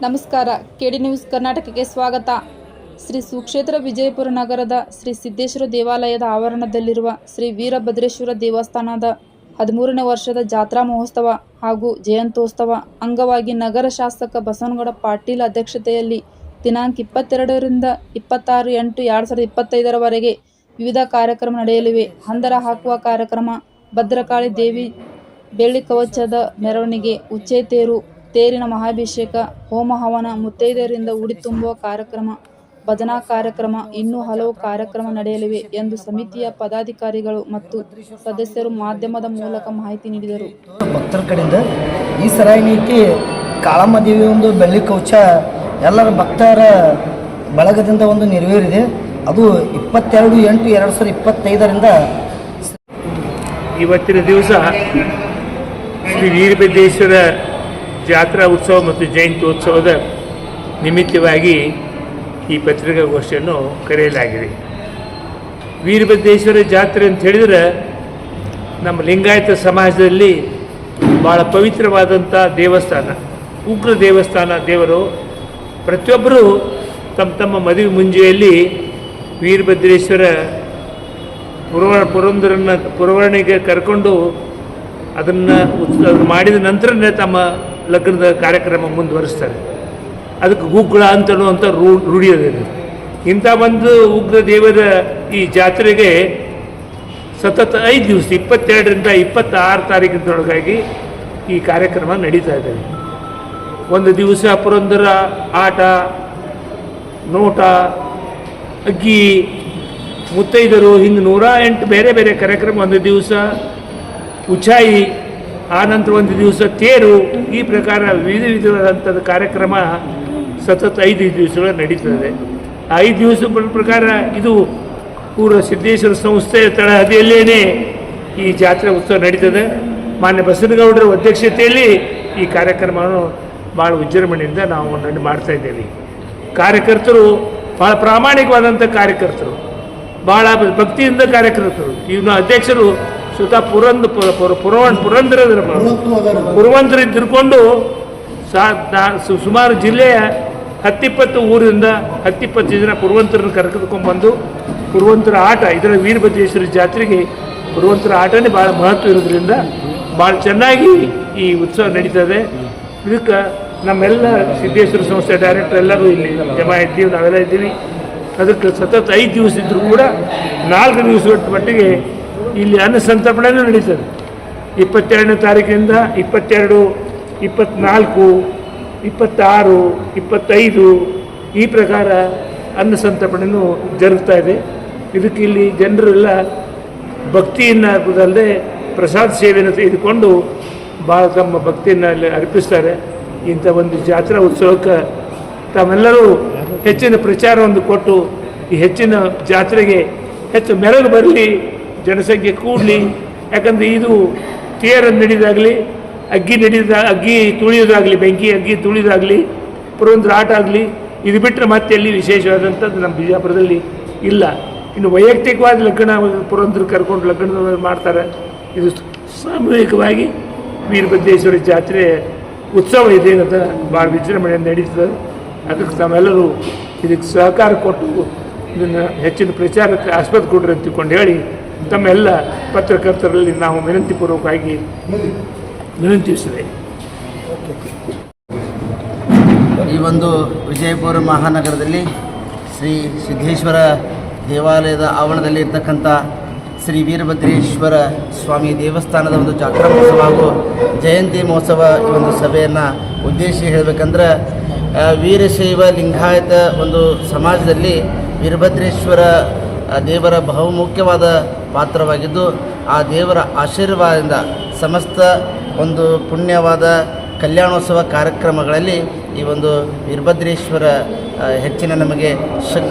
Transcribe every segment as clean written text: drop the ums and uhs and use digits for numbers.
ನಮಸ್ಕಾರ. ಕೆಡಿ ನ್ಯೂಸ್ ಕರ್ನಾಟಕಕ್ಕೆ ಸ್ವಾಗತ. ಶ್ರೀ ಸುಕ್ಷೇತ್ರ ವಿಜಯಪುರ ನಗರದ ಶ್ರೀ ಸಿದ್ದೇಶ್ವರ ದೇವಾಲಯದ ಆವರಣದಲ್ಲಿರುವ ಶ್ರೀ ವೀರಭದ್ರೇಶ್ವರ ದೇವಸ್ಥಾನದ 13ನೇ ವರ್ಷದ ಜಾತ್ರಾ ಮಹೋತ್ಸವ ಹಾಗೂ ಜಯಂತ್ಯೋತ್ಸವ ಅಂಗವಾಗಿ ನಗರ ಶಾಸಕ ಬಸವನಗೌಡ ಪಾಟೀಲ್ ಅಧ್ಯಕ್ಷತೆಯಲ್ಲಿ ದಿನಾಂಕ 22 ರಿಂದ 26/8/2025 ರವರೆಗೆ ವಿವಿಧ ಕಾರ್ಯಕ್ರಮ ನಡೆಯಲಿವೆ. ಹಂದರ ಹಾಕುವ ಕಾರ್ಯಕ್ರಮ, ಭದ್ರಕಾಳಿ ದೇವಿ ಬೆಳ್ಳಿ ಕವಚದ ಮೆರವಣಿಗೆ, ಉಚ್ಚೆ ತೇರು, ತೇರಿನ ಮಹಾಭಿಷೇಕ, ಹೋಮ ಹವನ, ಮುತ್ತೈದೆಯರಿಂದ ಉಡಿ ತುಂಬುವ ಕಾರ್ಯಕ್ರಮ, ಭಜನಾ ಕಾರ್ಯಕ್ರಮ ಇನ್ನೂ ಹಲವು ಕಾರ್ಯಕ್ರಮ ನಡೆಯಲಿವೆ ಎಂದು ಸಮಿತಿಯ ಪದಾಧಿಕಾರಿಗಳು ಮತ್ತು ಸದಸ್ಯರು ಮಾಧ್ಯಮದ ಮೂಲಕ ಮಾಹಿತಿ ನೀಡಿದರು. ಭಕ್ತರ ಕಡೆಯಿಂದ ಈ ಸರಾಯಿನಿಕೆ ಕಾಳಮ್ಮ ದೇವಿ ಒಂದು ಬೆಳ್ಳಿ ಕವಚ ಎಲ್ಲರ ಭಕ್ತರ ಬಳಗದಿಂದ ಒಂದು ನೆರವೇರಿದೆ. ಅದು 22/8/2025ರಿಂದ ಇವತ್ತಿನ ದಿವಸ ಶ್ರೀ ವೀರಭದ್ರೇಶ್ವರ ಜಾತ್ರಾ ಉತ್ಸವ ಮತ್ತು ಜಯಂತ್ಯೋತ್ಸವದ ನಿಮಿತ್ತವಾಗಿ ಈ ಪತ್ರಿಕಾಗೋಷ್ಠಿಯನ್ನು ಕರೆಯಲಾಗಿದೆ. ವೀರಭದ್ರೇಶ್ವರ ಜಾತ್ರೆ ಅಂತ ಹೇಳಿದರೆ ನಮ್ಮ ಲಿಂಗಾಯತ ಸಮಾಜದಲ್ಲಿ ಭಾಳ ಪವಿತ್ರವಾದಂಥ ದೇವಸ್ಥಾನ, ಉಗ್ರ ದೇವಸ್ಥಾನ. ದೇವರು ಪ್ರತಿಯೊಬ್ಬರು ತಮ್ಮ ತಮ್ಮ ಮದುವೆ ಮುಂಜೆಯಲ್ಲಿ ವೀರಭದ್ರೇಶ್ವರ ಪುರವರಣಿಗೆ ಕರ್ಕೊಂಡು ಅದನ್ನು ಮಾಡಿದ ನಂತರನೇ ತಮ್ಮ ಲಗ್ನದ ಕಾರ್ಯಕ್ರಮ ಮುಂದುವರಿಸ್ತಾರೆ. ಅದಕ್ಕೆ ಗುಗ್ಗಳ ಅಂತನ್ನುವಂಥ ರೂಢಿ ಅದೇ. ಇಂಥ ಒಂದು ಉಗ್ರ ದೇವರ ಈ ಜಾತ್ರೆಗೆ ಸತತ 5 ದಿವಸ 22 ರಿಂದ 26 ತಾರೀಕಿನೊಳಗಾಗಿ ಈ ಕಾರ್ಯಕ್ರಮ ನಡೀತಾ ಇದ್ದಾವೆ. ಒಂದು ದಿವಸ ಪುರಂದರ ಆಟ, ನೋಟ, ಅಗ್ಗಿ, ಮುತ್ತೈದರು, ಹಿಂಗೆ 108 ಬೇರೆ ಬೇರೆ ಕಾರ್ಯಕ್ರಮ. ಒಂದು ದಿವಸ ಉಚಾಯಿ, ಆನಂತರ ಒಂದು ದಿವಸ ತೇರು. ಈ ಪ್ರಕಾರ ವಿವಿಧ ವಿಧವಾದಂಥದ್ದು ಕಾರ್ಯಕ್ರಮ ಸತತ 5 ದಿವಸಗಳು ನಡೀತದೆ. 5 ದಿವಸ ಪ್ರಕಾರ ಇದು ಪೂರ್ವ ಸಿದ್ದೇಶ್ವರ ಸಂಸ್ಥೆಯ ತಳಹದಿಯಲ್ಲೇ ಈ ಜಾತ್ರೆ ಉತ್ಸವ ನಡೀತದೆ. ಮಾನ್ಯ ಬಸವನಗೌಡರ ಅಧ್ಯಕ್ಷತೆಯಲ್ಲಿ ಈ ಕಾರ್ಯಕ್ರಮವನ್ನು ಭಾಳ ವಿಜೃಂಭಣೆಯಿಂದ ನಾವು ಮಾಡ್ತಾ ಇದ್ದೇವೆ. ಕಾರ್ಯಕರ್ತರು ಭಾಳ ಪ್ರಾಮಾಣಿಕವಾದಂಥ ಕಾರ್ಯಕರ್ತರು, ಭಾಳ ಭಕ್ತಿಯಿಂದ ಕಾರ್ಯಕರ್ತರು. ಇವನ ಅಧ್ಯಕ್ಷರು ಸ್ವತಃ ಪುರವಂತರು ತಿರ್ಕೊಂಡು ಸುಮಾರು ಜಿಲ್ಲೆಯ 10-20 ಊರಿಂದ 10-20 ಜನ ಪುರವಂತರನ್ನು ಕರ್ಕೊಂಡ್ಬಂದು ಪುರವಂತರ ಆಟ, ಇದರ ವೀರಭದ್ರೇಶ್ವರ ಜಾತ್ರೆಗೆ ಪುರವಂತರ ಆಟನೇ ಭಾಳ ಮಹತ್ವ ಇರೋದ್ರಿಂದ ಭಾಳ ಚೆನ್ನಾಗಿ ಈ ಉತ್ಸವ ನಡೀತದೆ. ಇದಕ್ಕೆ ನಮ್ಮೆಲ್ಲ ಸಿದ್ದೇಶ್ವರ ಸಂಸ್ಥೆ ಡೈರೆಕ್ಟರ್ ಎಲ್ಲರೂ ಇಲ್ಲಿ ಜಮಾ ಇದ್ದೀವಿ, ನಾವೆಲ್ಲ ಇದ್ದೀವಿ. ಅದಕ್ಕೆ ಸತತ 5 ದಿವಸ ಇದ್ದರೂ ಕೂಡ 4 ದಿವಸದ ಮಟ್ಟಿಗೆ ಇಲ್ಲಿ ಅನ್ನ ಸಂತರ್ಪಣೆಯೂ ನಡೀತದೆ. 22ನೇ ತಾರೀಕಿನಿಂದ 22, 24, 26, 25 ಈ ಪ್ರಕಾರ ಅನ್ನ ಸಂತರ್ಪಣೆಯೂ ಜರುಗ್ತಾ ಇದೆ. ಇದಕ್ಕೆ ಇಲ್ಲಿ ಜನರೆಲ್ಲ ಭಕ್ತಿಯನ್ನು ಹಾಕುವುದಲ್ಲದೆ ಪ್ರಸಾದ ಸೇವೆಯನ್ನು ತೆಗೆದುಕೊಂಡು ಭಾಳ ತಮ್ಮ ಭಕ್ತಿಯನ್ನು ಅಲ್ಲಿ ಅರ್ಪಿಸ್ತಾರೆ. ಇಂಥ ಒಂದು ಜಾತ್ರಾ ಉತ್ಸವಕ್ಕೆ ತಾವೆಲ್ಲರೂ ಹೆಚ್ಚಿನ ಪ್ರಚಾರವನ್ನು ಕೊಟ್ಟು ಈ ಹೆಚ್ಚಿನ ಜಾತ್ರೆಗೆ ಹೆಚ್ಚು ಮೆರಗು ಬರಲಿ, ಜನಸಂಖ್ಯೆ ಕೂಡಲಿ. ಯಾಕಂದರೆ ಇದು ತೇರನ್ನು ನಡೆದಾಗಲಿ, ಅಗ್ಗಿ ತುಳಿಯೋದಾಗಲಿ, ಬೆಂಕಿ ಅಗ್ಗಿ ತುಳಿಯೋದಾಗಲಿ, ಪುರವಂತರ ಆಟ ಆಗಲಿ, ಇದು ಬಿಟ್ಟರೆ ಮತ್ತೆ ಎಲ್ಲಿ ವಿಶೇಷವಾದಂಥದ್ದು ನಮ್ಮ ಬಿಜಾಪುರದಲ್ಲಿ ಇಲ್ಲ. ಇನ್ನು ವೈಯಕ್ತಿಕವಾದ ಲಗ್ನ ಪುರವಂತರು ಕರ್ಕೊಂಡು ಲಗ್ನ ಮಾಡ್ತಾರೆ. ಇದು ಸಾಮೂಹಿಕವಾಗಿ ವೀರಭದ್ರೇಶ್ವರ ಜಾತ್ರೆ ಉತ್ಸವ ಇದೆ ಅಂತ ಭಾಳ ವಿಜೃಂಭಣೆಯಿಂದ ನಡೀತದೆ. ಅದಕ್ಕೆ ತಾವೆಲ್ಲರೂ ಇದಕ್ಕೆ ಸಹಕಾರ ಕೊಟ್ಟು ಇದನ್ನು ಹೆಚ್ಚಿನ ಪ್ರಚಾರಕ್ಕೆ ಆಸ್ಪದ ಕೊಡ್ರಿ ಅಂತ ತಿಳ್ಕೊಂಡು ಹೇಳಿ ತಮ್ಮೆಲ್ಲ ಪತ್ರಕರ್ತರಲ್ಲಿ ನಾವು ವಿನಂತಿಪೂರ್ವಕವಾಗಿ ವಿನಂತಿಸಿದೆ. ಈ ಒಂದು ವಿಜಯಪುರ ಮಹಾನಗರದಲ್ಲಿ ಶ್ರೀ ಸಿದ್ದೇಶ್ವರ ದೇವಾಲಯದ ಆವರಣದಲ್ಲಿ ಇರ್ತಕ್ಕಂಥ ಶ್ರೀ ವೀರಭದ್ರೇಶ್ವರ ಸ್ವಾಮಿ ದೇವಸ್ಥಾನದ ಒಂದು ಜಾತ್ರಾ ಮಹೋತ್ಸವ ಹಾಗೂ ಜಯಂತಿ ಮಹೋತ್ಸವ ಈ ಒಂದು ಸಭೆಯನ್ನು ಉದ್ದೇಶಿಸಿ ಹೇಳಬೇಕಂದ್ರೆ, ವೀರಶೈವ ಲಿಂಗಾಯತ ಒಂದು ಸಮಾಜದಲ್ಲಿ ವೀರಭದ್ರೇಶ್ವರ ದೇವರ ಬಹುಮುಖ್ಯವಾದ ಪಾತ್ರವಾಗಿದ್ದು, ಆ ದೇವರ ಆಶೀರ್ವಾದದಿಂದ ಸಮಸ್ತ ಒಂದು ಪುಣ್ಯವಾದ ಕಲ್ಯಾಣೋತ್ಸವ ಕಾರ್ಯಕ್ರಮಗಳಲ್ಲಿ ಈ ಒಂದು ವೀರಭದ್ರೇಶ್ವರ ಹೆಚ್ಚಿನ ನಮಗೆ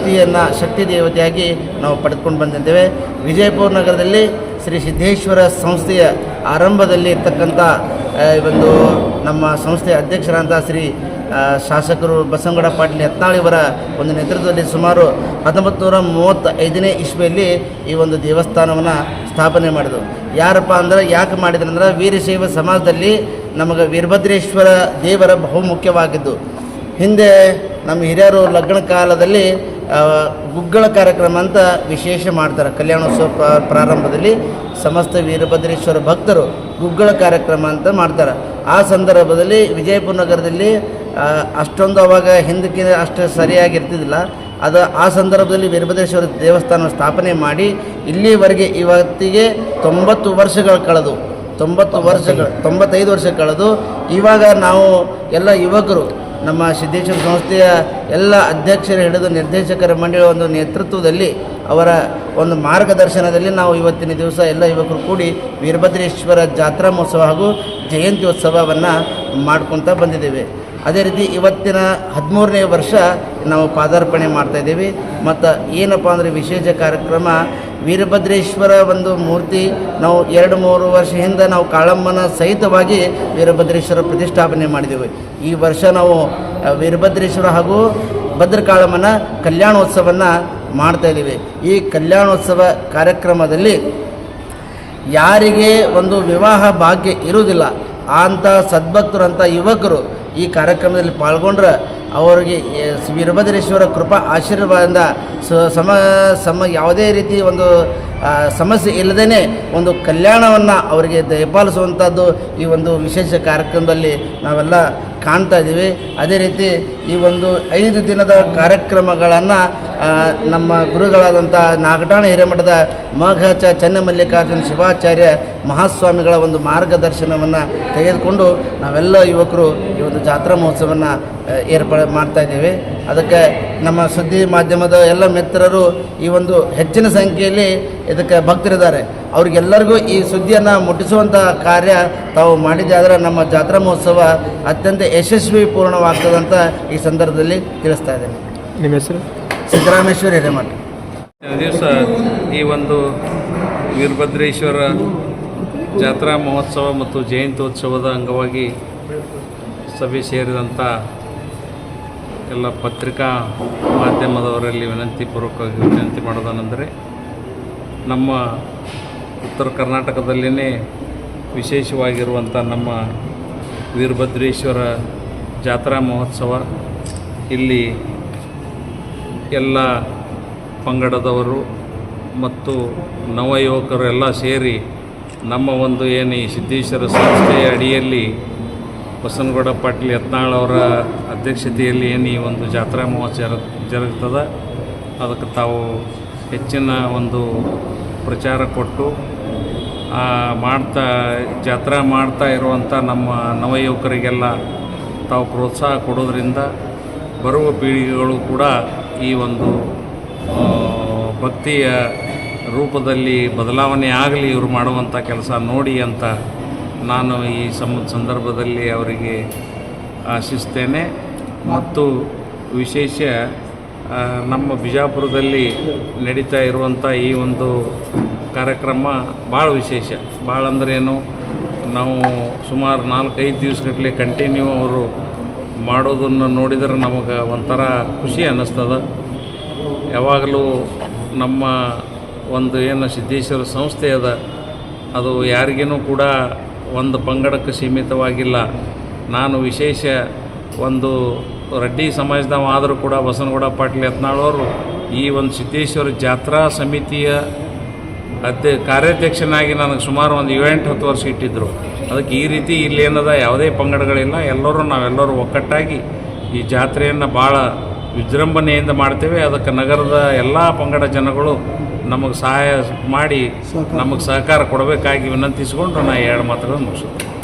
ಶಕ್ತಿ ದೇವತೆಯಾಗಿ ನಾವು ಪಡೆದುಕೊಂಡು ಬಂದಿದ್ದೇವೆ. ವಿಜಯಪುರ ನಗರದಲ್ಲಿ ಶ್ರೀ ಸಿದ್ದೇಶ್ವರ ಸಂಸ್ಥೆಯ ಆರಂಭದಲ್ಲಿ ಇರ್ತಕ್ಕಂಥ ಒಂದು ನಮ್ಮ ಸಂಸ್ಥೆಯ ಅಧ್ಯಕ್ಷರಾದಂಥ ಶ್ರೀ ಶಾಸಕರು ಬಸವನಗೌಡ ಪಾಟೀಲ್ ಯತ್ನಾಳಿಯವರ ಒಂದು ನೇತೃತ್ವದಲ್ಲಿ ಸುಮಾರು 1935ನೇ ಇಸ್ವಿಯಲ್ಲಿ ಈ ಒಂದು ದೇವಸ್ಥಾನವನ್ನು ಸ್ಥಾಪನೆ ಮಾಡಿದರು. ಯಾರಪ್ಪ ಅಂದ್ರೆ ಯಾಕೆ ಮಾಡಿದ್ರು ಅಂದ್ರೆ ವೀರಶೈವ ಸಮಾಜದಲ್ಲಿ ನಮಗೆ ವೀರಭದ್ರೇಶ್ವರ ದೇವರ ಬಹುಮುಖ್ಯವಾಗಿದ್ದು ಹಿಂದೆ ನಮ್ಮ ಹಿರಿಯರು ಲಗ್ನ ಕಾಲದಲ್ಲಿ ಗುಗ್ಗಳ ಕಾರ್ಯಕ್ರಮ ಅಂತ ವಿಶೇಷ ಮಾಡ್ತಾರೆ. ಕಲ್ಯಾಣೋತ್ಸವ ಪ್ರಾರಂಭದಲ್ಲಿ ಸಮಸ್ತ ವೀರಭದ್ರೇಶ್ವರ ಭಕ್ತರು ಗುಗ್ಗಳ ಕಾರ್ಯಕ್ರಮ ಅಂತ ಮಾಡ್ತಾರೆ. ಆ ಸಂದರ್ಭದಲ್ಲಿ ವಿಜಯಪುರ ನಗರದಲ್ಲಿ ಅಷ್ಟೊಂದು ಅವಾಗ ಹಿಂದಕ್ಕೆ ಅಷ್ಟು ಸರಿಯಾಗಿರ್ತಿದ್ದಿಲ್ಲ. ಆ ಸಂದರ್ಭದಲ್ಲಿ ವೀರಭದ್ರೇಶ್ವರ ದೇವಸ್ಥಾನ ಸ್ಥಾಪನೆ ಮಾಡಿ ಇಲ್ಲಿವರೆಗೆ ಇವತ್ತಿಗೆ 90 ವರ್ಷಗಳು ಕಳೆದು 95 ವರ್ಷ ಕಳೆದು ಇವಾಗ ನಾವು ಎಲ್ಲ ಯುವಕರು ನಮ್ಮ ಸಿದ್ದೇಶ್ವರ ಸಂಸ್ಥೆಯ ಎಲ್ಲ ಅಧ್ಯಕ್ಷರು ಹಿಡಿದು ನಿರ್ದೇಶಕರ ಮಂಡಳಿಯ ಒಂದು ನೇತೃತ್ವದಲ್ಲಿ ಅವರ ಒಂದು ಮಾರ್ಗದರ್ಶನದಲ್ಲಿ ನಾವು ಇವತ್ತಿನ ದಿವಸ ಎಲ್ಲ ಯುವಕರು ಕೂಡಿ ವೀರಭದ್ರೇಶ್ವರ ಜಾತ್ರಾ ಮಹೋತ್ಸವ ಹಾಗೂ ಜಯಂತ್ಯೋತ್ಸವವನ್ನು ಮಾಡ್ಕೊತ ಬಂದಿದ್ದೇವೆ. ಅದೇ ರೀತಿ ಇವತ್ತಿನ 13ನೇ ವರ್ಷ ನಾವು ಪಾದಾರ್ಪಣೆ ಮಾಡ್ತಾಯಿದ್ದೀವಿ. ಮತ್ತು ಏನಪ್ಪ ಅಂದರೆ ವಿಶೇಷ ಕಾರ್ಯಕ್ರಮ ವೀರಭದ್ರೇಶ್ವರ ಒಂದು ಮೂರ್ತಿ ನಾವು 2-3 ವರ್ಷ ಹಿಂದೆ ನಾವು ಕಾಳಮ್ಮನ ಸಹಿತವಾಗಿ ವೀರಭದ್ರೇಶ್ವರ ಪ್ರತಿಷ್ಠಾಪನೆ ಮಾಡಿದ್ದೇವೆ. ಈ ವರ್ಷ ನಾವು ವೀರಭದ್ರೇಶ್ವರ ಹಾಗೂ ಭದ್ರಕಾಳಮ್ಮನ ಕಲ್ಯಾಣೋತ್ಸವವನ್ನು ಮಾಡ್ತಾಯಿದ್ದೀವಿ. ಈ ಕಲ್ಯಾಣೋತ್ಸವ ಕಾರ್ಯಕ್ರಮದಲ್ಲಿ ಯಾರಿಗೆ ಒಂದು ವಿವಾಹ ಭಾಗ್ಯ ಇರುವುದಿಲ್ಲ ಅಂಥ ಸದ್ಭಕ್ತರಂಥ ಯುವಕರು ಈ ಕಾರ್ಯಕ್ರಮದಲ್ಲಿ ಪಾಲ್ಗೊಂಡ್ರೆ ಅವರಿಗೆ ವೀರಭದ್ರೇಶ್ವರ ಕೃಪಾ ಆಶೀರ್ವಾದದಿಂದ ಯಾವುದೇ ರೀತಿ ಒಂದು ಸಮಸ್ಯೆ ಇಲ್ಲದೇ ಒಂದು ಕಲ್ಯಾಣವನ್ನು ಅವರಿಗೆ ದಯಪಾಲಿಸುವಂಥದ್ದು ಈ ಒಂದು ವಿಶೇಷ ಕಾರ್ಯಕ್ರಮದಲ್ಲಿ ನಾವೆಲ್ಲ ಕಾಣ್ತಾ ಇದ್ದೀವಿ. ಅದೇ ರೀತಿ ಈ ಒಂದು 5 ದಿನದ ಕಾರ್ಯಕ್ರಮಗಳನ್ನು ನಮ್ಮ ಗುರುಗಳಾದಂಥ ನಾಗಠಾಣ ಹಿರೇಮಠದ ಮಘಚ ಚನ್ನಮಲ್ಲಿಕಾರ್ಜುನ ಶಿವಾಚಾರ್ಯ ಮಹಾಸ್ವಾಮಿಗಳ ಒಂದು ಮಾರ್ಗದರ್ಶನವನ್ನು ತೆಗೆದುಕೊಂಡು ನಾವೆಲ್ಲ ಯುವಕರು ಈ ಒಂದು ಜಾತ್ರಾ ಮಹೋತ್ಸವವನ್ನು ಏರ್ಪಾಡು ಮಾಡ್ತಾಯಿದ್ದೇವೆ. ಅದಕ್ಕೆ ನಮ್ಮ ಸುದ್ದಿ ಮಾಧ್ಯಮದ ಎಲ್ಲ ಮಿತ್ರರು ಈ ಒಂದು ಹೆಚ್ಚಿನ ಸಂಖ್ಯೆಯಲ್ಲಿ ಇದಕ್ಕೆ ಭಕ್ತರಿದ್ದಾರೆ. ಅವ್ರಿಗೆಲ್ಲರಿಗೂ ಈ ಸುದ್ದಿಯನ್ನು ಮುಟ್ಟಿಸುವಂಥ ಕಾರ್ಯ ತಾವು ಮಾಡಿದೆ ಆದರೆ ನಮ್ಮ ಜಾತ್ರಾ ಮಹೋತ್ಸವ ಅತ್ಯಂತ ಯಶಸ್ವಿ ಪೂರ್ಣವಾಗ್ತದಂತ ಈ ಸಂದರ್ಭದಲ್ಲಿ ತಿಳಿಸ್ತಾ ಇದ್ದೇನೆ. ನಿಮ್ಮ ಹೆಸರು? ಸಿದ್ದರಾಮೇಶ್ವರ ಹಿರೇಮಠ. ದಿವಸ ಈ ಒಂದು ವೀರಭದ್ರೇಶ್ವರ ಜಾತ್ರಾ ಮಹೋತ್ಸವ ಮತ್ತು ಜಯಂತ್ಯೋತ್ಸವದ ಅಂಗವಾಗಿ ಸಭೆ ಸೇರಿದಂಥ ಎಲ್ಲ ಪತ್ರಿಕಾ ಮಾಧ್ಯಮದವರಲ್ಲಿ ವಿನಂತಿಪೂರ್ವಕವಾಗಿ ವಿನಂತಿ ಮಾಡೋದೇನೆಂದರೆ, ನಮ್ಮ ಉತ್ತರ ಕರ್ನಾಟಕದಲ್ಲಿಯೇ ವಿಶೇಷವಾಗಿರುವಂಥ ನಮ್ಮ ವೀರಭದ್ರೇಶ್ವರ ಜಾತ್ರಾ ಮಹೋತ್ಸವ ಇಲ್ಲಿ ಎಲ್ಲ ಪಂಗಡದವರು ಮತ್ತು ನವಯುವಕರು ಎಲ್ಲ ಸೇರಿ ನಮ್ಮ ಒಂದು ಏನು ಈ ಸಿದ್ದೇಶ್ವರ ಸಂಸ್ಥೆಯ ಅಡಿಯಲ್ಲಿ ಬಸನಗೌಡ ಪಾಟೀಲ್ ಯತ್ನಾಳ್ ಅವರ ಅಧ್ಯಕ್ಷತೆಯಲ್ಲಿ ಏನು ಈ ಒಂದು ಜಾತ್ರಾ ಮಹೋತ್ಸವ ಜರುಗ್ತದೆ, ಅದಕ್ಕೆ ತಾವು ಹೆಚ್ಚಿನ ಒಂದು ಪ್ರಚಾರ ಕೊಟ್ಟು ಜಾತ್ರಾ ಮಾಡ್ತಾ ಇರುವಂಥ ನಮ್ಮ ನವಯುವಕರಿಗೆಲ್ಲ ತಾವು ಪ್ರೋತ್ಸಾಹ ಕೊಡೋದ್ರಿಂದ ಬರುವ ಪೀಳಿಗೆಗಳು ಕೂಡ ಈ ಒಂದು ಭಕ್ತಿಯ ರೂಪದಲ್ಲಿ ಬದಲಾವಣೆ ಆಗಲಿ ಇವರು ಮಾಡುವಂಥ ಕೆಲಸ ನೋಡಿ ಅಂತ ನಾನು ಈ ಸಂದರ್ಭದಲ್ಲಿ ಅವರಿಗೆ ಆಶಿಸ್ತೇನೆ. ಮತ್ತು ವಿಶೇಷ ನಮ್ಮ ಬಿಜಾಪುರದಲ್ಲಿ ನಡೀತಾ ಇರುವಂಥ ಈ ಒಂದು ಕಾರ್ಯಕ್ರಮ ಭಾಳ ವಿಶೇಷ. ಭಾಳ ಅಂದ್ರೇನು, ನಾವು ಸುಮಾರು 4-5 ದಿವಸಗಟ್ಟಲೆ ಕಂಟಿನ್ಯೂ ಅವರು ಮಾಡೋದನ್ನು ನೋಡಿದರೆ ನಮಗೆ ಒಂಥರ ಖುಷಿ ಅನ್ನಿಸ್ತದೆ. ಯಾವಾಗಲೂ ನಮ್ಮ ಒಂದು ಏನು ಸಿದ್ದೇಶ್ವರ ಸಂಸ್ಥೆ ಅದ, ಅದು ಯಾರಿಗೇನೂ ಕೂಡ ಒಂದು ಪಂಗಡಕ್ಕೆ ಸೀಮಿತವಾಗಿಲ್ಲ. ನಾನು ವಿಶೇಷ ಒಂದು ರೆಡ್ಡಿ ಸಮಾಜದವ ಆದರೂ ಕೂಡ ಬಸನಗೌಡ ಪಾಟೀಲ್ ಯತ್ನಾಳ್ ಅವರು ಈ ಒಂದು ಸಿದ್ದೇಶ್ವರ ಜಾತ್ರಾ ಸಮಿತಿಯ ಕಾರ್ಯಾಧ್ಯಕ್ಷನಾಗಿ ನನಗೆ ಸುಮಾರು ಒಂದು 7-10 ವರ್ಷ ಇಟ್ಟಿದ್ದರು. ಅದಕ್ಕೆ ಈ ರೀತಿ ಇಲ್ಲೇನದ ಯಾವುದೇ ಪಂಗಡಗಳಿಲ್ಲ, ನಾವೆಲ್ಲರೂ ಒಕ್ಕಟ್ಟಾಗಿ ಈ ಜಾತ್ರೆಯನ್ನು ಭಾಳ ವಿಜೃಂಭಣೆಯಿಂದ ಮಾಡ್ತೇವೆ. ಅದಕ್ಕೆ ನಗರದ ಎಲ್ಲ ಪಂಗಡ ಜನಗಳು ನಮಗೆ ಸಹಾಯ ಮಾಡಿ ನಮಗೆ ಸಹಕಾರ ಕೊಡಬೇಕಾಗಿ ವಿನಂತಿಸಿಕೊಂಡು ನಾನು 2 ಮಾತುಗಳನ್ನು ಮುಗಿಸುತ್ತೇನೆ.